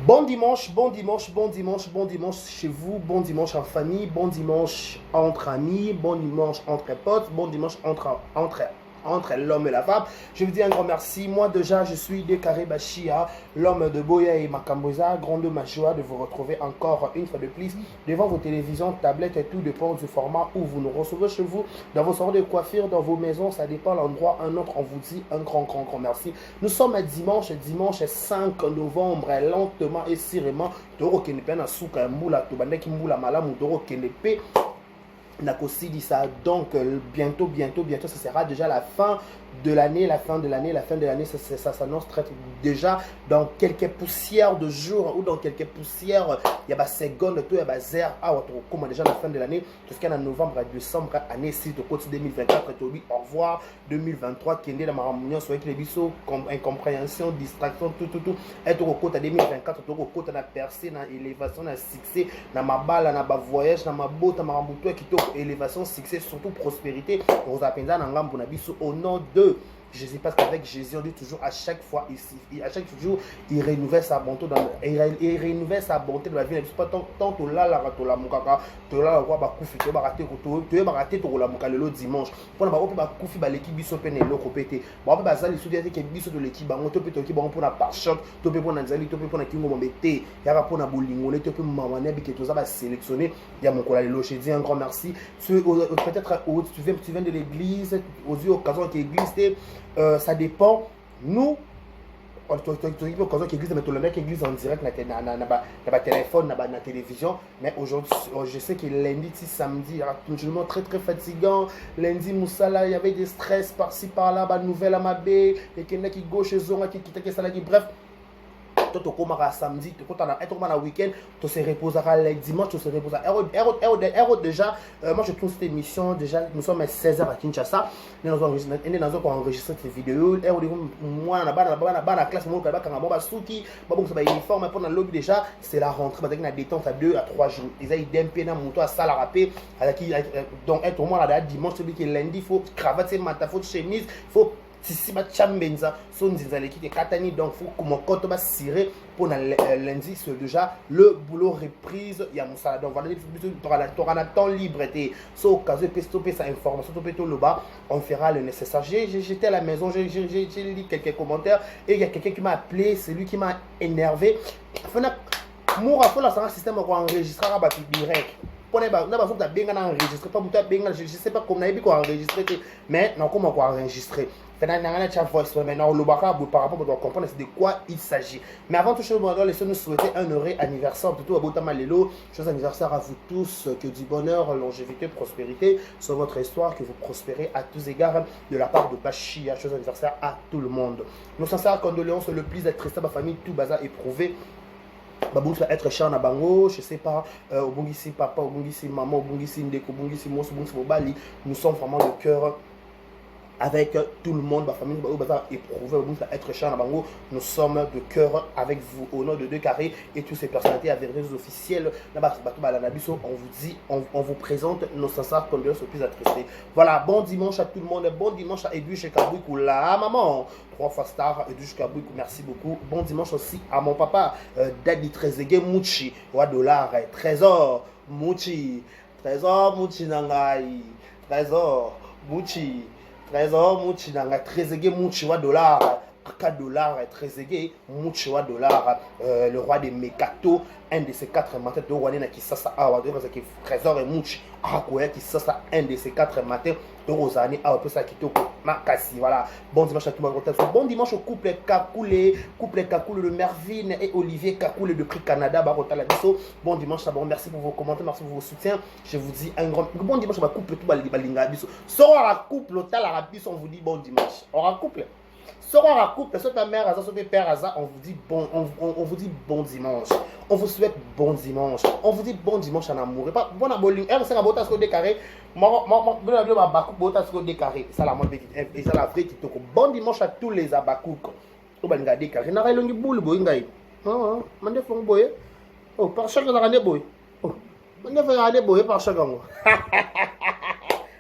Bon dimanche, bon dimanche, bon dimanche, bon dimanche chez vous, bon dimanche en famille, bon dimanche entre amis, bon dimanche entre potes, bon dimanche entre l'homme et la femme. Je vous dis un grand merci. Moi déjà, je suis de Karibachia, l'homme de Boya et Makamboza. Grande ma joie de vous retrouver encore une fois de plus devant vos télévisions, tablettes et tout dépend du format où vous nous recevez chez vous, dans vos salons de coiffure, dans vos maisons, ça dépend l'endroit, un autre. On vous dit un grand merci. Nous sommes à dimanche 5 novembre, lentement et sirement. Toro Kenepe na souka moula, tobandeki moula malamu, Toro Kenepe. Donc bientôt, ça sera déjà la fin de l'année, ça s'annonce très déjà dans quelques poussières de jours ou dans quelques poussières, il y a des secondes, il y a des zéro, comme déjà la fin de l'année, tout ce qu'il y a en novembre, décembre, année 6, au côté 2024, au revoir 2023, qui est dans ma réunion, soit les bisous, incompréhension, distraction, tout, être au côté 2024, au côté de la percée, dans l'élévation, dans le succès, dans ma balle, dans ma voyage, dans ma botte, dans ma remboutoir, qui élévation, succès, surtout prospérité, au nom de Jésus, parce qu'avec Jésus, on dit toujours à chaque fois ici, à chaque jour, il renouvelle sa bonté dans la vie. Pas tant que là, la mukaka, to là, quoi, bah, koufi, tu vas rater, tu vas rater, tu la muka le dimanche. Pour la bah, koufi, bah, l'équipe biso peine le copété. Bah, bah, ça, les soudés, qui biso de l'équipe, bah, on te peut te pour la par choc, tu peux pour Nanzali, tu peux pour la kingo mbete, y'a pour la boulingo, tu peux m'amener, que tu vas sélectionner. Il y a mon collègue, je dis un grand merci. Peut-être, tu viens de l'église, aux yeux, occasion que l'église, ça dépend. Nous, occasion qu'église, mais tout le mec église en direct, na téléphone, na télévision. Mais aujourd'hui, je sais que lundi, samedi, toujours très fatigant. Lundi, Moussala, il y avait des stress par-ci, par-là, nouvelle à ma baie, et quelqu'un qui gauche, qui ça, bref. Tu te samedi, tu te week-end, tu se reposeras le dimanche, tu se reposeras. Déjà, moi je trouve cette émission, déjà, nous sommes à 16h à Kinshasa. Nous avons enregistré cette vidéo. Moi, la classe, déjà, c'est la rentrée, la détente à 2 à 3 jours. Ils ont d'un pied dans mon toit à salle à rapper. Donc, être au moins là, dimanche, celui qui est lundi, il faut cravate, il faut chemise, il faut. Si ma chambenza son l'équipe de Katani, donc faut que mon compte va cirer pour lundi, c'est déjà le boulot reprise. Il y a mon salade, donc voilà, tu auras un temps libre. So, au cas où tu stopper sa information, tu peux tout le bas, on fera le nécessaire. J'étais à la maison, j'ai lu quelques commentaires et il y a quelqu'un qui m'a appelé, c'est lui qui m'a énervé. Moi, il faut un système pour enregistrer direct. Je ne sais pas comment on a enregistré, mais non, comment on a enregistré. Maintenant, le par rapport à comprendre de quoi il s'agit. Mais avant tout, laissez-nous souhaiter un heureux anniversaire, plutôt à Botamalelo. Joyeux anniversaire à vous tous, que du bonheur, longévité, prospérité sur votre histoire, que vous prospérez à tous égards de la part de Bachia. Joyeux anniversaire à tout le monde. Nos sincères condoléances, le plus d'être resté à ma famille, tout bazar éprouvé. Babou va être cher na bango, je sais pas, Obungisi papa, Obungisi maman, Obungisi ndeko, Obungisi mos, Obungisi bobali, nous sommes vraiment de cœur avec tout le monde, ma famille va éprouver, va être cher na bango, nous sommes de cœur avec vous au nom de Deux Carrés et toutes ces personnalités avec les officiels, on vous dit, on vous présente nos sincères condoléances au plus attristés. Voilà, bon dimanche à tout le monde, bon dimanche à Edwige Kabouikou, la maman. 3 fois star, Edwige Kabouikou, merci beaucoup. Bon dimanche aussi à mon papa, Daddy Trezeguet Mouchi, roi dollar, Trésor Mouchi Nangai, Trésor Mouchi Nangai, Trezeguet Mouchi, roi dollar. $4, Trezeguet, Mouchiwa dollar, le roi des Mekato, un de ces 4 matins de Rwanda qui s'assa à Trésor et Mouchi, qui s'assa un de ces 4 matins de Rosani, à peu ça qui te Makassi. Voilà, bon dimanche à tout le monde. Bon dimanche au couple Kakoulé, le Mervyn et Olivier Kakoulé de Prix Canada, Barota Bisso. Bon dimanche, bon, merci pour vos commentaires, merci pour vos soutiens. Je vous dis un grand bon dimanche, on va couple tout Balinga Bisso. Sora la couple, tal Arabis, on vous dit bon dimanche. On va couple. Sera la couple, soit ta mère, soit ta père, on vous dit on vous dit bon dimanche. On vous souhaite bon dimanche. On vous dit bon dimanche en amour. Et pas bon aboling. C'est un botas au décarré. Moi, décarré. Ça la mode et ça la vraie qui bon dimanche à tous les abakouk. Au banga décaré. N'a rien boule boy ngai. Non, mande fond boy. Oh, par chaque dans la boy. Oh, mande fond aller boy par chaque.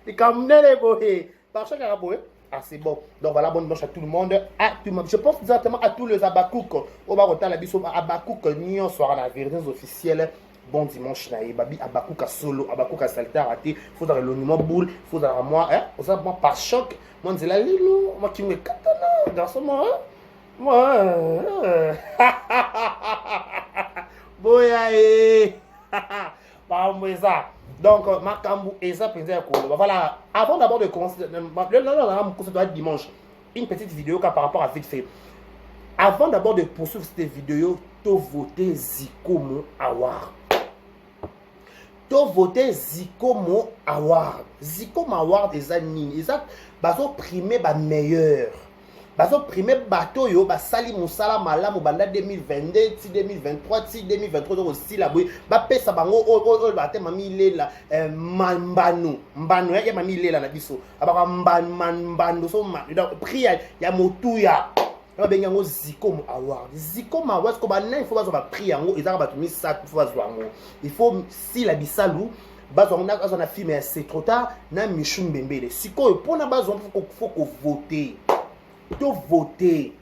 Il comme les boy. Par chaque boy. Ah, c'est bon. Donc voilà, bonne dimanche à tout le monde. À tout le monde. Je pense directement à tous les Abakouk. Au Barotin, la biso Abakouk, Nyon soir à la vérité officielle. Bon dimanche, naïe, babi Abakouk à solo, Abakouk à salta raté. Faut dans le numéro boule, faut dans moi, hein. Vous savez, moi par choc, moi on dit la lilo, moi qui me katana, garçon, moi, moi, boya, donc, Makambu et ça, voilà, avant d'abord de commencer, dimanche, une petite vidéo par rapport à vite fait. Avant d'abord de poursuivre cette vidéo, tu voter Zikomo Award. Tu voter Zikomo Award. Zikomo Award, ils ont primé les meilleurs. Bazo premier bateau yo ba sali musala malamu banda 2022 ti 2023 ti 2023 aussi la boy ba pesa bango o ba te mami lela mbanu ya mami lela na biso abaka mbanu so ma prix ya motuya ba benga ngo Zikomo Award. Zikomo Award ko ba na il faut bazo ba prix yango ezaka bato mi sa faut bazo yango il faut si la bisalu bazo on a filmé c'est trop tard na Michou Mbembele siko pona bazo faut ko voter. Tu voter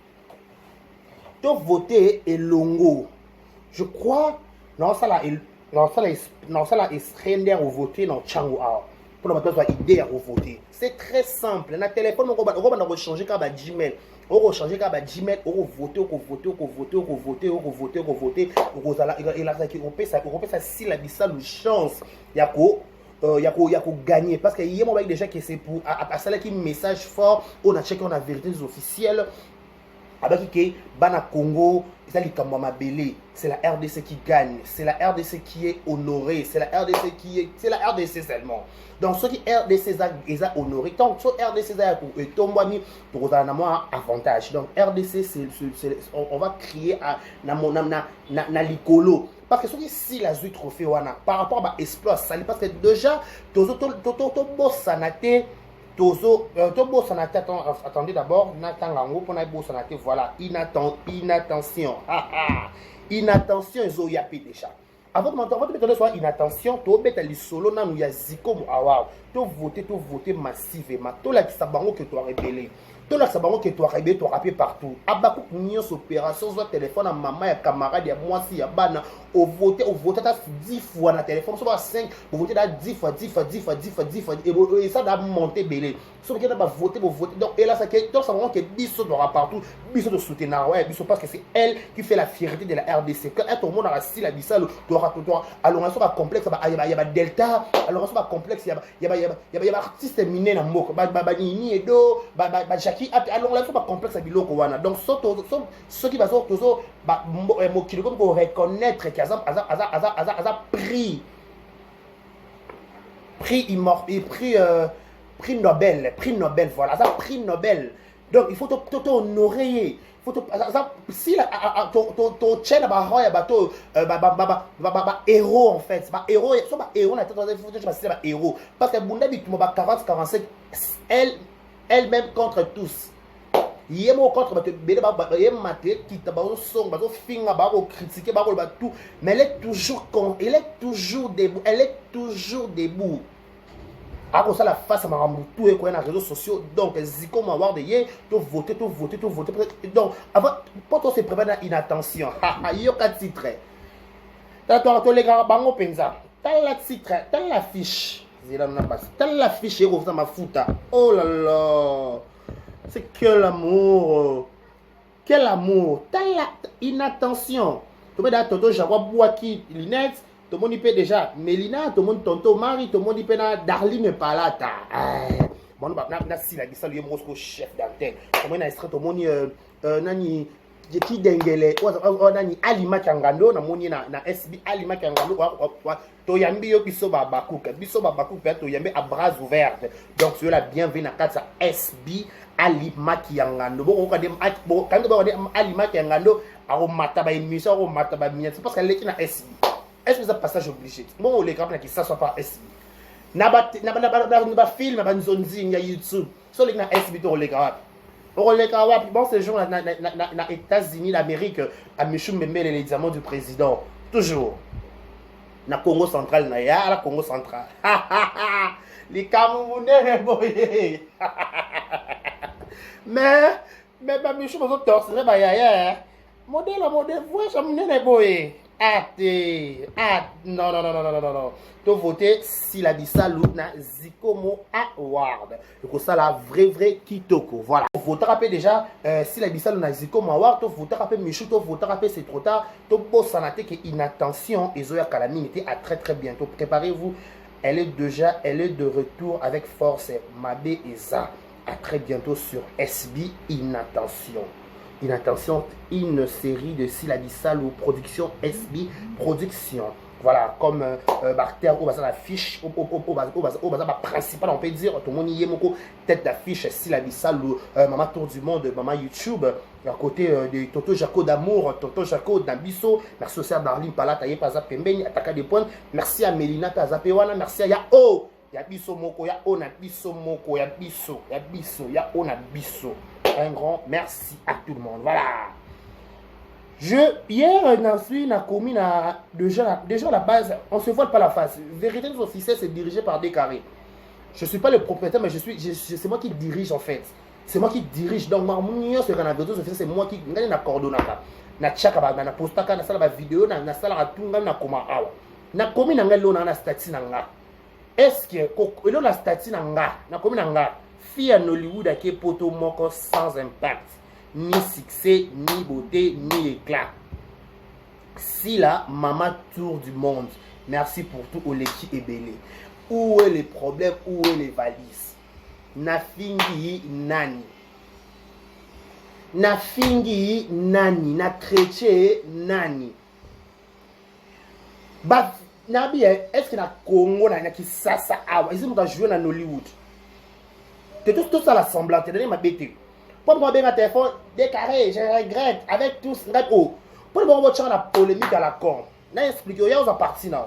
et longo. Je crois non ça là est au voter dans Chango A. Pour la besoin idée à voter. C'est très simple. Dans téléphone on va changer comme Gmail. On va changer comme Gmail, on va voter, on peut ça si la bissa le chance. Yako il y a gagner parce qu'il y a déjà que c'est pour à ça qui message fort on a checké on a vérité officielle avec que bana Congo c'est la RDC qui gagne, c'est la RDC qui est honorée, c'est la RDC seulement. Donc ce qui RDC est honoré tant que RDC est tombé pour un avantage. Donc RDC on va crier à na likolo. Parce que si la zui trophée par rapport à exploit sali parce que déjà tozo attendez d'abord voilà inattention inattention ils yapi déjà avant de mettre soit inattention to beta li solo na nous ya Zikomo Award to voter massivement to la kisabango que tu as rébellé to la kisabango que tu as rébellé tu as rappelé partout abakou nion opération soit téléphone à maman ya camarade ya moi si ya bana au voter 10 fois na téléphone soit 5 vous voter 10 fois et ça doit monter belé sauf que va voter donc et là ça ça vraiment que biso doit partout biso de soutenir ouais biso parce que c'est elle qui fait la fierté de la RDC quand tout le monde a si la bisalo doit alors on va complexe il y a delta alors on va complexe il y a artiste miné na moko ba nini edo ba Jackie alors là va complexe biloko wana donc ceux qui va sortir ba mokili comme pour reconnaître que azar prix Nobel voilà ça prix Nobel donc il faut honorer si ton chaîne ba bateau héros en fait ba héros so ba héros na tête héros parce que bunda bitumba ba 40-45 elle-même contre tous yemo contre bateau bele ba maté qui ta ba song ba finga ba critiquer ba tout mais elle est toujours debout à cause de la face à ma tout et quoi les réseaux sociaux donc Zikomo Award de to voter donc avant pour toi c'est prévenir inattention yo ka titre to les gars bango penza la titre l'affiche zila na passe l'affiche et ça ma futa oh là là c'est quel amour la inattention tu peux dire toto Jaguar Bouaki Linette tout le monde y peut déjà Mélina tout le monde tonto Marie tout le monde y peut na Darline Palata bon na si la ça lui mosco chef d'antenne tout le monde a extrait tout le monde nani qui dengele nani Alima Kangando na moni na SB Alima Kangando to yambi yo biso babakuka to yambi à bras ouverts donc c'est la bienvenue na katsa SB Alima Kangando bon quand on Alima Kangando a mataba émission a mataba c'est parce qu'elle est na SB est-ce que c'est un passage obligé bon les gars qui ça soit pas SB na film ba nzonzi ya YouTube so les na SB to les gars bon ce jour na États-Unis d'Amérique à Michou Mbembele les diamants du président toujours na Congo central na ya la Congo central les Camerounais boyé Mais Michou, vous torserez, bah, yaya. Modèle, voyez, ça me boye. Non, non, non, non, non, non, non. Tu voter si la Bissau na Zikomo Award. Donc ça la vrai kitoko. Voilà. Tu voter après déjà si la Bissau na Zikomo Award, tu voter après Michou, tu voter après c'est trop tard. Tu bosse sanate que inattention et Zoya Kalamine était à très bientôt. Préparez-vous. Elle est de retour avec force. Mabé et Za. À très bientôt sur SB Inattention. Inattention, une série de Syllabissal ou production SB Production. Voilà, comme Barter, au bas l'affiche, au bas principal, on peut dire, tout le monde y est, mon tête d'affiche Syllabissal ou Maman Tour du Monde, Maman YouTube, à côté de Toto Jaco d'Amour, Toto Jaco d'Ambisso, merci aussi à Darlene Palataye, Paza Pembeni, Ataka des Points, merci à Melina Tazapewana, merci à Yao. Ya biso moko, ya ona biso moko, ya biso, ya ona biso. Un grand merci à tout le monde. Voilà. Hier, na commis déjà la base, on se voit pas la face. Vérité des officiels, c'est dirigé par des carrés. Je suis pas le propriétaire, mais c'est moi qui dirige en fait. C'est moi qui dirige. Donc, c'est moi qui na coordonne na chaka na postaka na sala vidéo na sala tunga na koma awa. Na commis na ngalo na stati na nga. Est-ce que la statue na komi nanga fille en Hollywood a qui poto moko sans impact, ni succès, ni beauté, ni éclat. Si la maman tour du monde, merci pour tout Oleki et Belé. Où est les problèmes, où est les valises? Na fingi nani. Na fingi nani, na chrétien nani. Bah Nabi, est-ce que na Congo na qui ça awa, ils ont joué dans Hollywood. C'est tout ça l'assemblant, tu donné ma bête. Pour moi bien un téléphone décarré, je regrette avec tous oh. Pour moi on la polémique à la con. Na expliquer il y a aux parti now.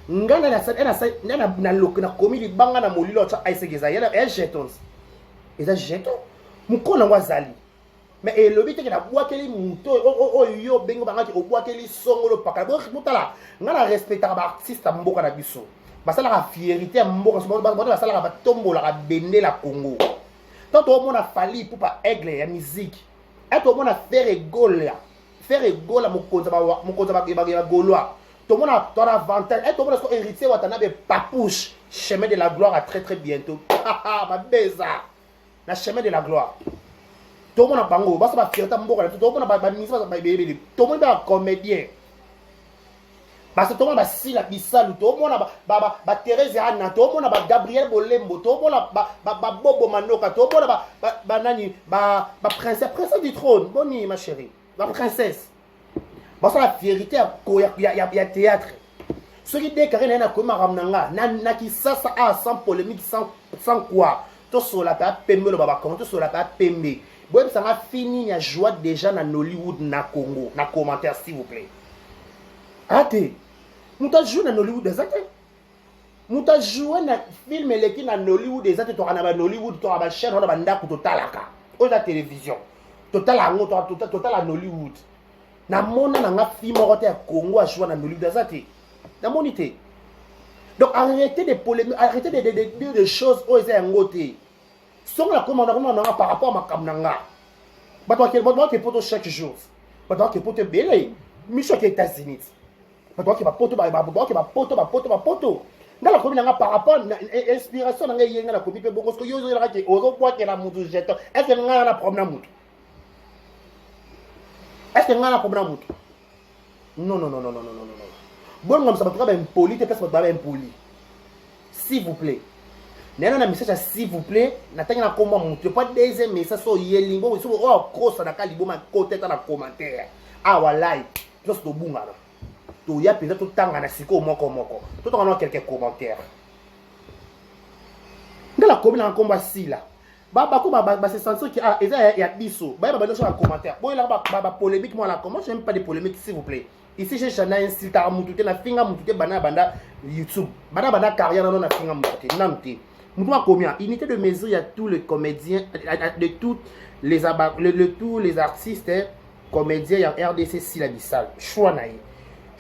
Ngana na na komi li banga na molilo cha aisegeza yela jetons. Eza jeton. Mukona wazali. Mais et le but est que la boîte qui est mouton, yo bengo bangaki au boîte qui est songolo pakabo mutala. Ngana respectable artiste à mboka na biso. Basala la fierté à mboka basala la tombo la bende la Congo. Tant au monde a fallu pour pas aigle ya musique. Et tout le monde a faire égole à mokonza ba gaulois. Tout le monde a ton avantage. Et tout le monde a hérité watanabe papouche. Chemin de la gloire à très bientôt. Ma beza. Na chemin de la gloire. Tout le monde a bango, basta ba fierté mboka, tout le monde a ministre ba bébé, tout le monde a comédien. Parce que tout le monde a Sila Bissau, tout le monde a ba Thérèse Anna, tout le monde a ba Gabriel Bolembo, tout le monde a ba Bobo Manoka, tout le monde a ba nani, ba princesse du trône, boni ma chérie, la princesse. Basta la fierté il y a théâtre. Ceux qui déclarent na ko maramnanga, na ki ça sans polémique sans quoi. Tout sur la pa pembe le baba, tout sur la pa pembe. Bon, ça m'a fini, il y a joie déjà dans Hollywood, na Congo. Na commentaire, s'il vous plaît. Attends. Nous t'as joué dans Hollywood des actes. Nous t'as joué dans film qui dans Hollywood des actes. Tu as dans Hollywood, tu as dans chaîne, tu as dans total ou la télévision. Total en Hollywood. Na mona na film roté à Congo à jouer dans Hollywood des actes. Na monité. Donc arrêtez de polémiques, arrêtez de dire des choses où ils ont ngoté. Son la commande par rapport à ma kamnanga. Toi qui es pour chaque jour. Toi qui es pour te belé. Michel qui est États-Unis. Toi qui va poto. Dans la commune par rapport à l'inspiration dans la commune pe bongo yo yo la ki ozo kwa ke la mutu jeto. Est-ce que ngana na problème mutu? Est-ce que ngana na problème mutu? Non. Bon comme ça va pas impoli, te passe pas impoli. S'il vous plaît. Nena na message s'il vous plaît, natanga na koma mutu pas deuxième message so yelingo so cross na kalibo ma côté dans la commentaire. Ah wallahi, juste do bunga na. To ya peut-être tout tanga na siko moko. Tout on a quelques commentaires. Dans la commune en combat si là. Ba se sentir que il y a biso. Ba sur la commentaire. Bon là ba polémique moi là comment j'aime pas des polémiques s'il vous plaît. Ici j'ai chana insulte à mutu na finga mutu banda YouTube. Banda carrière na finga mutu. Namte. Mutu combien unité de mesure il y a tous les comédiens de tous les artistes comédiens il y a RDC Syllabissal. Choix naï.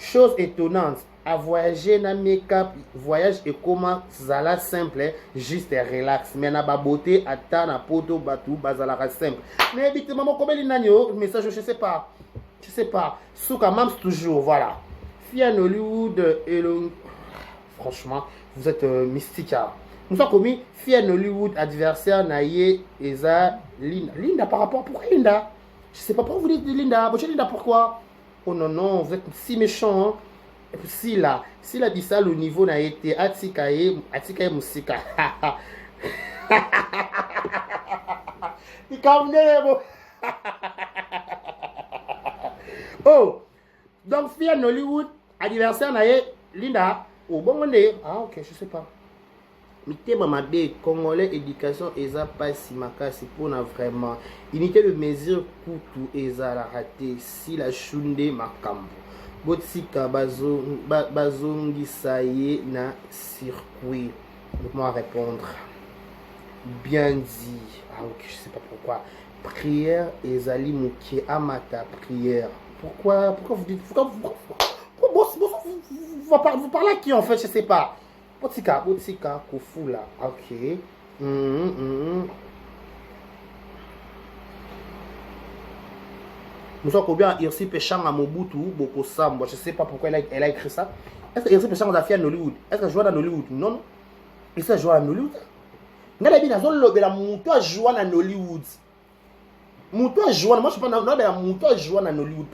Chose étonnante, à voyager na make-up voyage et comment zala simple juste relax mais na ba beauté ata na poto batu bazala simple mais vite maman comment il n'a message je sais pas souka mams toujours voilà fille en Hollywood et le franchement vous êtes mystique nous avons commis fille en Hollywood adversaire naie eza Linda par rapport pour Linda je sais pas pourquoi vous dites Linda Linda pourquoi oh non vous êtes si méchant hein? Et puis si la dit ça le niveau n'a été atikaye musika il calme oh donc fille en Hollywood anniversaire naie Linda oh bon on est ah ok je sais pas mitema mabe congolais éducation eza pasi makasi pona vraiment unité de mesure kutu eza la raté si la chunde makambo botika bazongisa ye na circuit donc moi répondre bien dit ah ok je sais pas pourquoi prière ezali mukie amata prière pourquoi vous dites vous parlez à qui en fait je sais pas botika kofula ok nous sommes bien Irsi Péchang à Mobutu Boko Sambo je sais pas pourquoi elle a écrit ça est-ce que Irsi Péchang a fait en Hollywood est-ce qu'elle joue dans Hollywood non il s'est joué en Hollywood ngala bien azol lobela muto a joué en Hollywood muto a joué moi je pense na muto a joué en Hollywood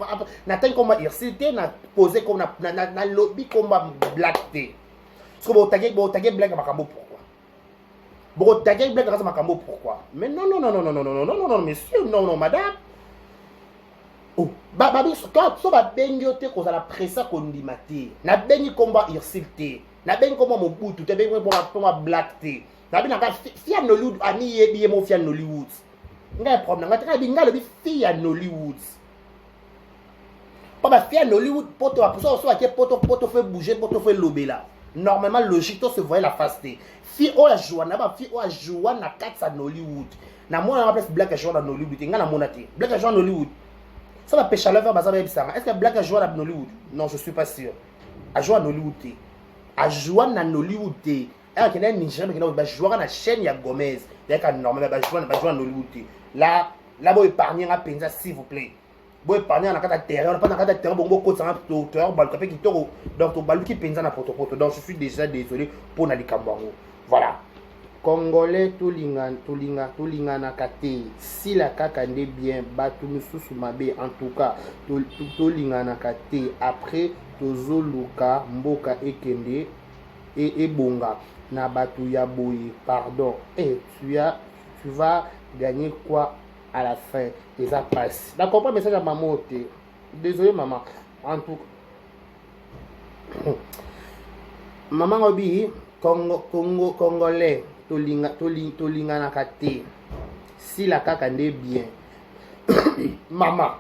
na tant comme Irsi té na posé comme na lobby comme black té parce que bo taguer black makambo pourquoi bo taguer black makambo pourquoi mais non monsieur non madame oh babi so ba bengi ote ko la pressa ko ndima te na bengi komba Irsil te na bengi komba Mobutu te bengi komba black te na bi na ka fia Nollywood ani yebi mo fia Nollywood nga problème nga te bi nga le bi fia Nollywood pas ba fia Nollywood poto a pour ça que poto fait bouger poto fait lobela normalement logique to se voyait la face te fi o la joana ba fi o a joana na katsa Nollywood na moi na place black a joana na Nollywood nga na monate black a joana Nollywood ça va pêcher à l'œuvre est-ce que Black a joué à Nollywood? Non, je suis pas sûr. A joué à Nollywood. A joué à Nollywood. Elle qui est Nigérien qui a joué à la chaîne ya Gomez. Il y a normalement va jouer à Nollywood. Là vous épargnez un penza s'il vous plaît. Vous épargnez en cas de terrain, pas en cas de terrain bon côté en hauteur, balcapé qui toro donc balu qui penza na poto. Donc je suis déjà désolé pour Nali Kambango. Voilà. Congolais tolinga na kate si la kakande bien batu misusu mabe en tout cas tolinga na kate après tozoluka mboka ekende et bonga na batu ya boye pardon et tu vas gagner quoi à la fin et ça passe d'accord pas message à maman désolé maman en tout maman obi congolais tolinga na kate si la kakande bien maman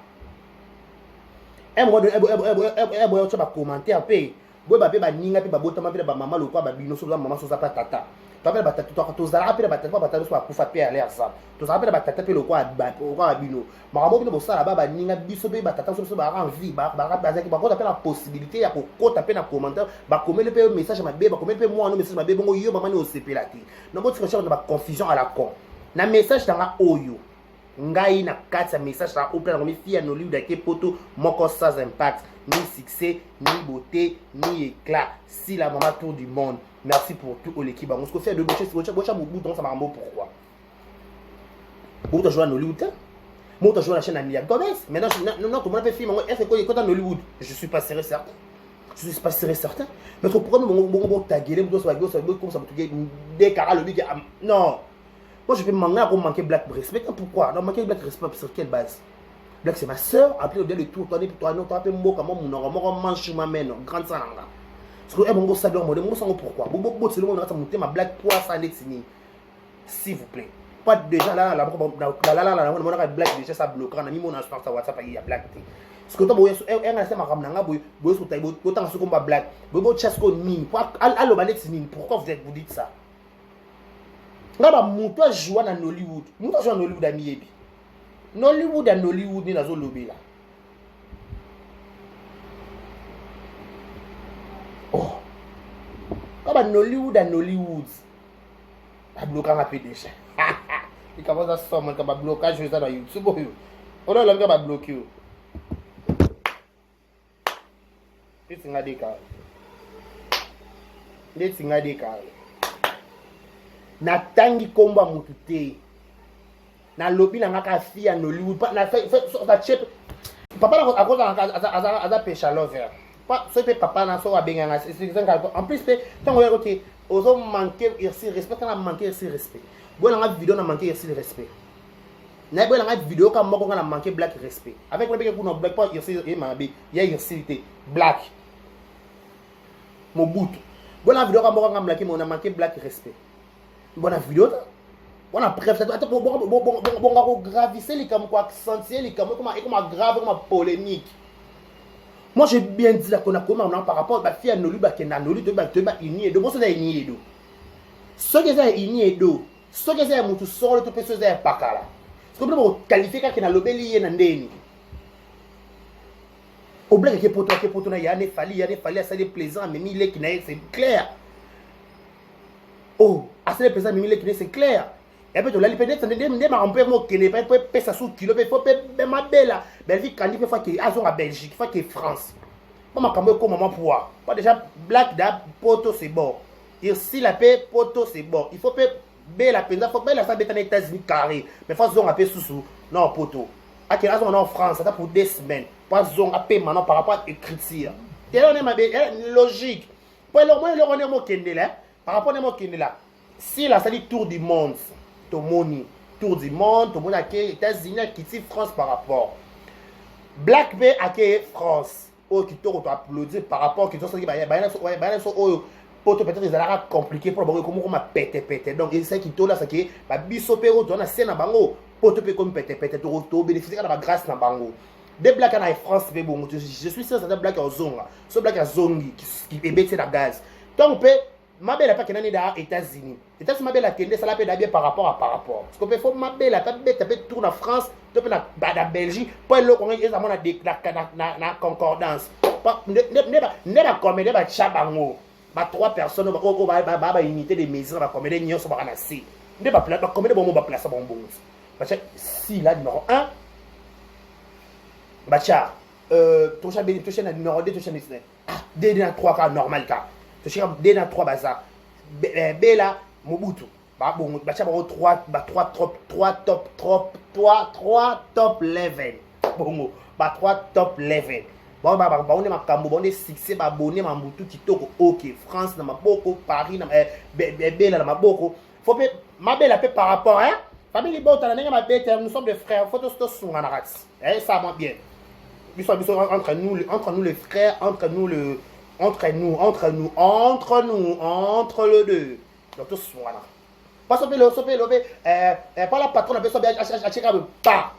tu vas commenter un peu boy ba pe ba ninga pe ba botama pe ba mama lokwa ba bino so maman so za pa tata to pe ba tata to zala pe ba tata ba tata so ba kufa pe aller ça to zala pe ba tata pe lokwa ba bino maman bino bo sala ba ninga biso pe ba tata so ba envie ba zaki ba ko ta pe la possibilité ya ko ta pe na commentaire ba commettre pe message ma be ba commettre pe moi no message ma be bongo yo maman ni o sepela ti no bo tsiko na ba confusion à la con na message tanga oyo ngai na kati message na opela na mi fia no livre de poto moko sans impact ni succès ni beauté ni éclat si la maman tour du monde merci pour tout l'équipe on se fait de boucher bocha Mobutu ça m'a pourquoi Mobutu joue à Nollywood Mobutu joue à la chaîne Amelia Gomez maintenant non tout le monde fait film est-ce que quand dans Nollywood je suis pas certain mais ton problème bon taguer les ça comme ça tu des caras le big non moi je peux manquer black respect pourquoi non manquer black respect sur quelle base Black c'est ma soeur après le tour tourner pour toi non toi mboka mon manche ma mène grande salanga parce que mon ça doit mon sang pourquoi bon c'est le monde ça monter ma black poids ça dessiner s'il vous plaît pas déjà là on a black déjà ça bloquera on a mis mon instant sur WhatsApp il y a black parce que toi boy un assez ma ramnanga boy sur taille autant ce combat black boy chasco ni allo balet ni pourquoi vous dites ça là ba muto joue na Nollywood muto joue na Nollywood amiebi Nollywood and Nollywood ni nazo lobela ba Nollywood à Nollywood. Ba bloquer un peu déjà. Il commence à sommer comme un blocage je dans YouTube. On a l'homme qui va bloquer. C'est un décal. C'est un décal. Na tangi komba mutu te. Na lobby na ngaka fille à Nollywood. Na fait chep. Papa à cause à pêche lover. Pas ce papa na so abenga en plus tant on côté oso manquer ici respect quand on manquer ici respect. Bon na vidéo na manquer ici respect. Na bon na vidéo quand moko na manquer black respect. Avec le bec pour black pas ici et mabe, il y a ici black. Mobutu. Bon na vidéo quand moko na black on a manqué black respect. Bon na vidéo on a bref ça bon gravisser les comme quoi accentuer les comme grave comme polémique. Moi j'ai bien dit là qu'on a comment par rapport à la fille à Nolly Bakena Nolly de ini de bon ça ini edo. Ce que ça ini edo. Ce que ça mutu solo to pessoas é pakala. Ce que on qualifier que na lobeli na ndeni. Au blague que poto na ya ne fali ça des plaisant mais il est qui c'est clair. Oh, assez plaisant mais il est qui c'est clair. Et puis, la peut-être ne m'a empêché moi qui n'est pas pèse sous kilo, mais faut pas ma belle là. Belgique quand il faut qu'il à Belgique, faut qu'il France. Moi ma cambo comme maman pour. Pas déjà black da poto c'est bon. Ici la paix poto c'est bon. Il faut pas belle la peine, faut pas la ça bétane États-Unis carré. Mais faut zone à paix sous non poto. À quel on en France, ça pour 2 semaines. Pas zone à paix maintenant par rapport à écriture. Et on est ma logique. Pour le moins on est mo kende là. Par rapport à mo kende là. Si la ça dit tour du monde. Tomoni, tour du monde, tout le monde a été États-Unis, qui dit France par rapport. Black Bay a été France. Oh, qui t'ont applaudi par rapport, qui t'ont dit, pour peut-être ils allaient compliqué pour le comment on m'a pété. Donc, c'est qui t'ont là, c'est qui, bah, bisopéro, tu as scène à bango, pour te payer comme pété, tu bénéficier de la grâce dans bango. Des blacks en France, c'est bon, je suis sûr que c'est des blacks en zone, ce black en zone qui est bêté la gaz. Donc, ma belle n'a pas qu'elle est aux États-Unis. États-Unis, ma belle a qu'elle ça l'a bien par rapport à par rapport. Parce qu'on peut faire ma belle, pas bête, tu peux tourner en France, tu peux la Belgique, pas le qu'on est vraiment na concordance. Ne pas comme ne pas chabango. Ba 3 personnes va unité des maisons va comme des nions sont pas assez. Ne pas placer comme des bon va placer bon bon. Parce que si là numéro 1 Bacha ton chat béni ton chat numéro 2 ton chat n'est ah 2 dans 3 cas normal cas. Je suis 2 dans 3 bazar. Bela Mobutu. Bah bon, bah 3 top level. Bon, bah 3 top level. Bon bah on est ma Cambo, on est succès bah bonné ma Mobutu qui toko OK, France na maboko, Paris na Bela na maboko. Faut ma belle appel par rapport hein. Famille bon t'as ma bête, nous sommes des frères, faut tous sont en arats. Eh ça va bien. Nous sommes entre nous les frères, entre nous entre le deux. Donc tout soit là. Pas sauver pas la patronne a besoin à checker pas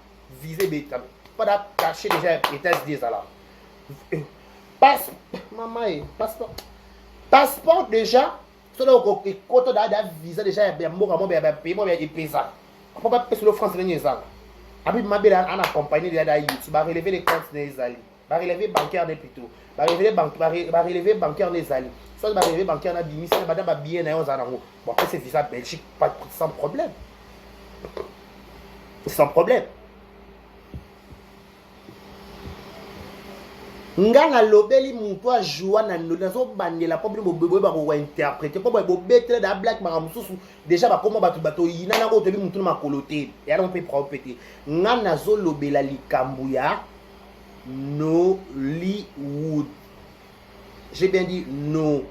viser bêta. Pas da cacher déjà États-Unis là. Passeport déjà, sur le côté da visa déjà bien moi et pesa. Faut pas payer sur le français les ça. Abi ma belle en accompagné de la YouTube, va relever les comptes des alliés. Va relever bancaire des plutôt. Va relever bancaire des alliés. Soit va relever bancaire na bimi, c'est madame ba bien na ozanango. Bon après c'est visa Belgique pas sans problème. Sans problème. Ngana lobeli mutu a joie na nazo bandela problème bobo ba ko interpréter ko bo betle da black mara mususu déjà ba comment bato yina na ko tebi mutu na makolote ya on peut propéter ngana zo lobela likambu ya Nollywood. J'ai bien dit Nollywood.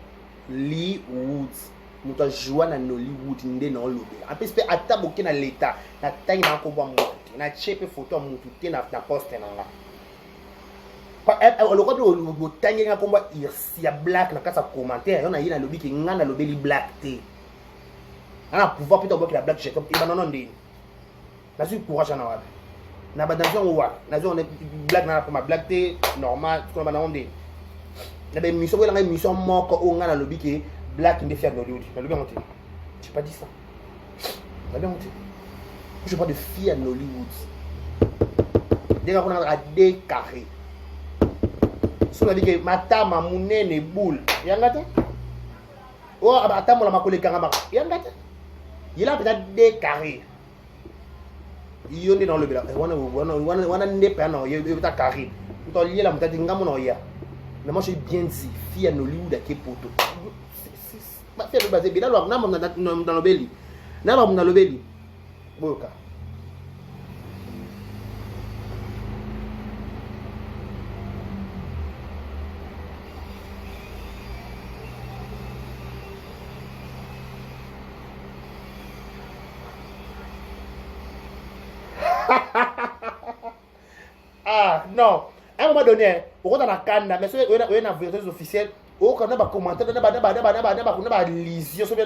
Mutu a joie na Nollywood nde na lobela en plus pe ataboke na l'état na tangi na ko ba mutu na chepe photo mutu te na poste na nga. Le côté où tu as combat il y a black dans sa commentaire on a eu la lobby qui ngana lobby li black té on a pouvoir plutôt voir que la black j'ai comme il non ndé na su courage na wa na ba dans on est black na comme black té normal tout comme na ndé na ba mission ko la mission moko o ngana lobby qui black ndé fier Nollywood na lobby monté j'ai pas dit ça na bien monté je pas de fier Nollywood dès qu'on a des carrés. So dit que mata ma munene boule yangata Oh, attends, mon amakole karama. Il a peut-être des carrés. Il est dans le blanc. On n'est pas non, il est à carré. On est là, on est dans le mais moi j'ai bien dit, fille à Nollywood à Kepoto. C'est le basé bien là, dans le belly. Dans le belly. Boka. Ah non, à un moment donné, on a la canne, mais si on a une vérité officielle, on a des commentaires, on a des lisions, on a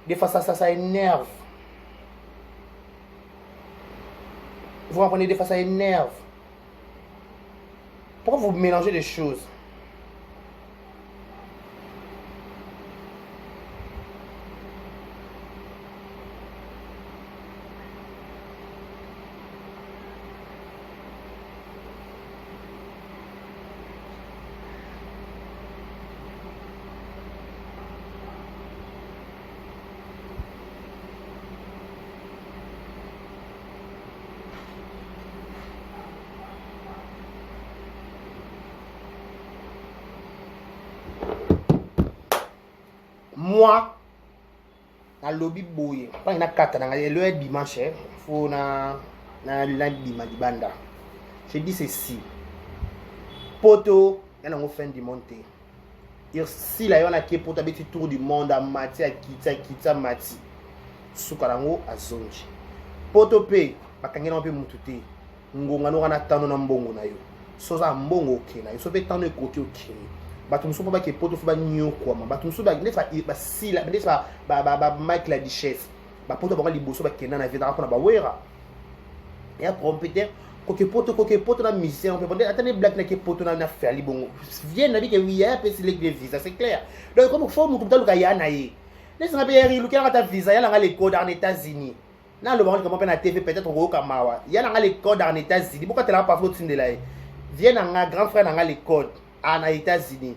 des fois ça énerve. Vous comprenez, des fois ça énerve. Pourquoi vous mélangez les choses? Moi, dans le lobby boy, quand il y a 4 ans, le dimanche, il faut na banda. Je dis ceci. Poto, il y a une fin du montée. Si là, il y a un poto avec tour du monde à Mati, à Kita, Mati. Soukarango à Zonji. Poto pe, bakangena pe mutute. Ngonga no kana tano na mbongo na yo. Soza mbongo okena. Yo so pe tano ekoki okena. Bato muso ba ke poto fo ba nyo kwa ma bato muso ba ndefa ba sila ndefa ba Mike la Duchesse ba poto ba liboso ba kena na vida rapona ba wera et après peut-être koke poto na musicien on peut prendre attendez black na ke poto na faire li bongo vient na dit que oui a pesi les visa c'est clair donc comme faut mutu mtaluka ya na ye laisse na payeri lu kena ta visa ya nga les codes en États-Unis na le bon comment na TV peut-être au kamawa ya nga les codes en États-Unis pourquoi tu l'as pas faute de là vient na grand frère na les codes en États-Unis.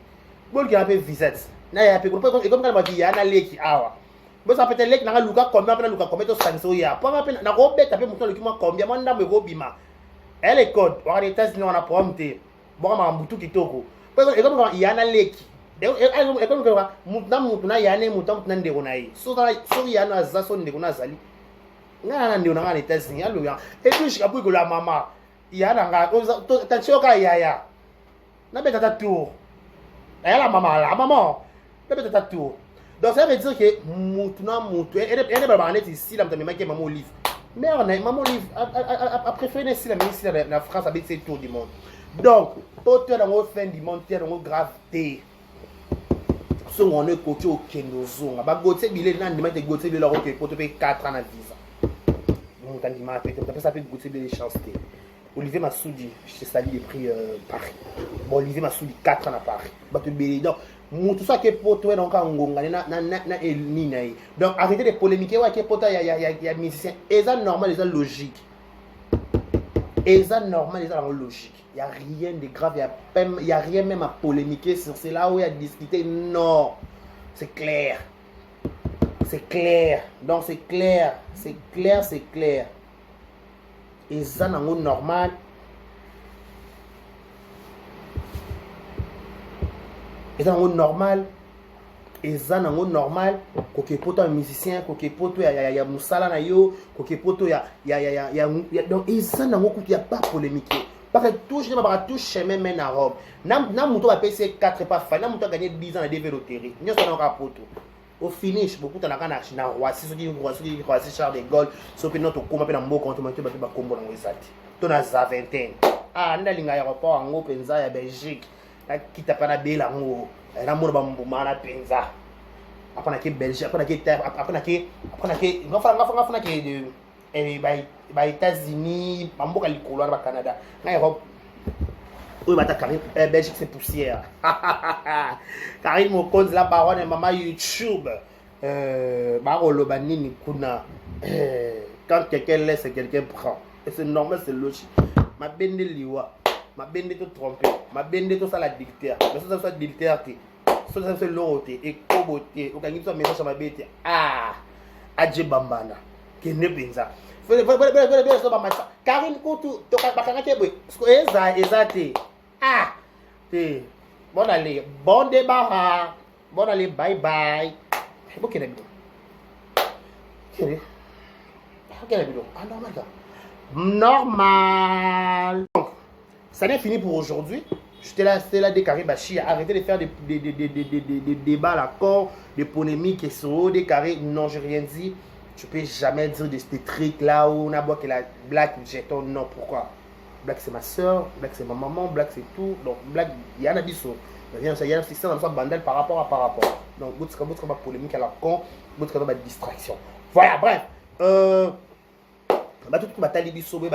Bon qui a fait visite. Na ya pe comme quand ma fille na leki awa. Bon ça peut-être leki na luka combien to sanso ya. Pas na go beta pe muto leki ma combien manda me go bima. Elle est code en États-Unis on a prompté. Bon ma mbutu kitoko. Parce que comme il y a na leki. Et comme mutu na ya ne mutu na ndeko na yi. So ya na za so ndeko na zali. Na ndeko na États-Unis allo ya. Et puis je capui que la maman ya na nga attention ka ya. Na beta ta tour. Et la maman, peut-être ta tour. Donc ça veut dire que moutou, elle est pas ici, là, mais maman Olive. Mais maman Olive a préféré ici, la France avec ses tours du monde. Donc, pour toi, dans le fin du monde, tu as une gravité. Si on est côté au Kendozo, on va goûter, il est là, il m'a goûté, il a ok, pour te payer 4 ans à visa. Donc, quand il m'a appelé, ça fait goûter les chances. Olivier Massoudi, je salue les prix Paris. Bon, Olivier Massoudi, 4 ans à Paris. Donc, tout ça qui est pour toi, donc, donc, arrêtez de polémiquer, il y a musiciens. Et ça, normal, et ça, logique. Et ça, normal, et ça, logique. Il n'y a rien de grave, il n'y a rien même à polémiquer sur cela où il y a discuté. Non, c'est clair. C'est clair. Donc, c'est clair. C'est clair, c'est clair. Et ça, c'est normal. Et ça, c'est normal. Et ça, c'est normal. Koke poto un musicien, koke poto ya musala na yo, koke poto ya donc et ça, il y a pas polémique. Parce que touche, touche même mène à Rome. Na muto va payer 4 pas fa, na muto a gagné 10 ans à développer. Nous sommes en poto. Au finish, beaucoup de gens qui ont Roissy, ceux qui ont Roissy, Charles de Gaulle, ceux qui ont été en mot contre moi, tu vas te combo dans les sati. Tu as la vingtaine. Ah, on a l'aéroport en haut, Penza, à Belgique. Qui t'a pas la belle en haut. Elle a mon bambouman à Penza. Après, on a Belgique, après, on a États-Unis, Mambo, au Canada. Europe. Oui, Belgique, c'est poussière. Karine Mokonzi, la baronne, maman YouTube. Barolo Banini Kuna. Quand quelqu'un laisse, quelqu'un prend. Et c'est normal, c'est logique. Ma bende liwa. ma bende to tromper, ma bende to ça la dictaire, mais ça dictaire té, ça c'est l'autre et koboté, au kangi to message ma bête, ah, adje bambana, que ne benza. Karine Koutou, tu as pas exacté. Ah, bon allez, bon débarras, bon allez, bye bye. Ok, ah, normal, normal. Donc, ça n'est fini pour aujourd'hui. J'étais là, des carrés Bachi. Arrêtez de faire des débats, d'accord, des polémiques et sur des carrés. Non, j'ai rien dit. Je peux jamais dire des trucs là où on a boit que la blague, jeton. Non, pourquoi? Blague, c'est ma soeur, blague, c'est ma maman, blague, c'est tout. Donc, blague, il y en a des sauts. Il y a un système dans bandel par rapport. Donc, vous avez une polémique à la con, vous avez une distraction. Voilà, bref. Tout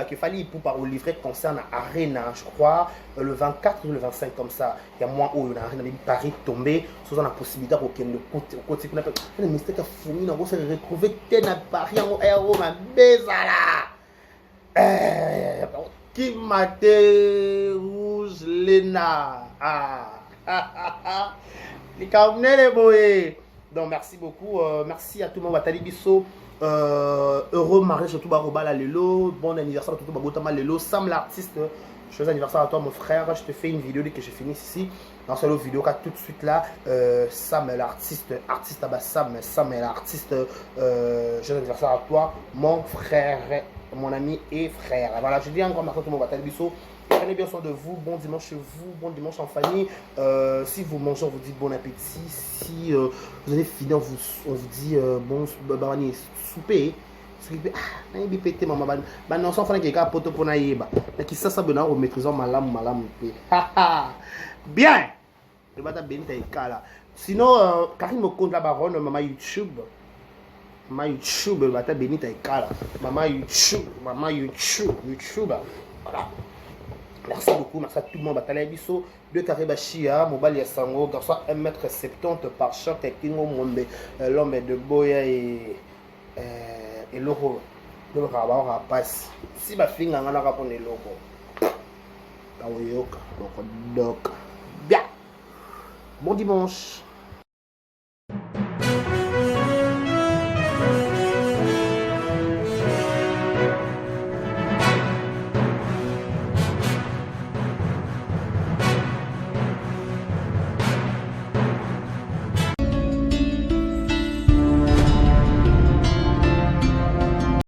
qu'il fallait pour par livrer concerne Arena, je crois, le 24 ou le 25 comme ça. Il y a moins où il y a un Paris tombé, sous la possibilité pour qu'il le côté qu'on appelle le mystère qui a fourni, on s'est retrouvé tel à Paris en héros, ma bézala. Qui m'a été rouge Lena. Les carnets les boys. Donc merci beaucoup, merci à tout le monde. Watali Bisso. Heureux mariage surtout Baroba la Lelo, bon anniversaire tout Babotama Lelo, Sam l'artiste, joyeux anniversaire à toi mon frère, je te fais une vidéo dès que je finis ici, dans cette vidéo car tout de suite là, Sam l'artiste, artiste Sam l'artiste, joyeux anniversaire à toi mon frère, mon ami et frère. Voilà, je dis encore merci à tout le monde, Watali Bisso. Prenez bien soin de vous, bon dimanche chez vous, bon dimanche en famille. Si vous mangez, on vous dit bon appétit. Si vous avez fini, on vous dit bon souper. Ah, il pété maman. Bah non, sans faire quelqu'un poto pour naïba. Mais qui ça bien en maîtrisant malam. Bien. Le bata benita là. Sinon, Karine me compte la baronne, maman YouTube. Maman YouTube, le bata benita là. Maman YouTube. Voilà. Merci beaucoup, merci à tout le monde. Batala Bisso, 2 carrés Bachia, Mobile Yasango, garçon 1m70 par choc, Kingo Monde, l'homme de Boya et Loro. Le rabat passe. Si ma fille n'a pas répondu Loro. Donc, bien. Bon dimanche.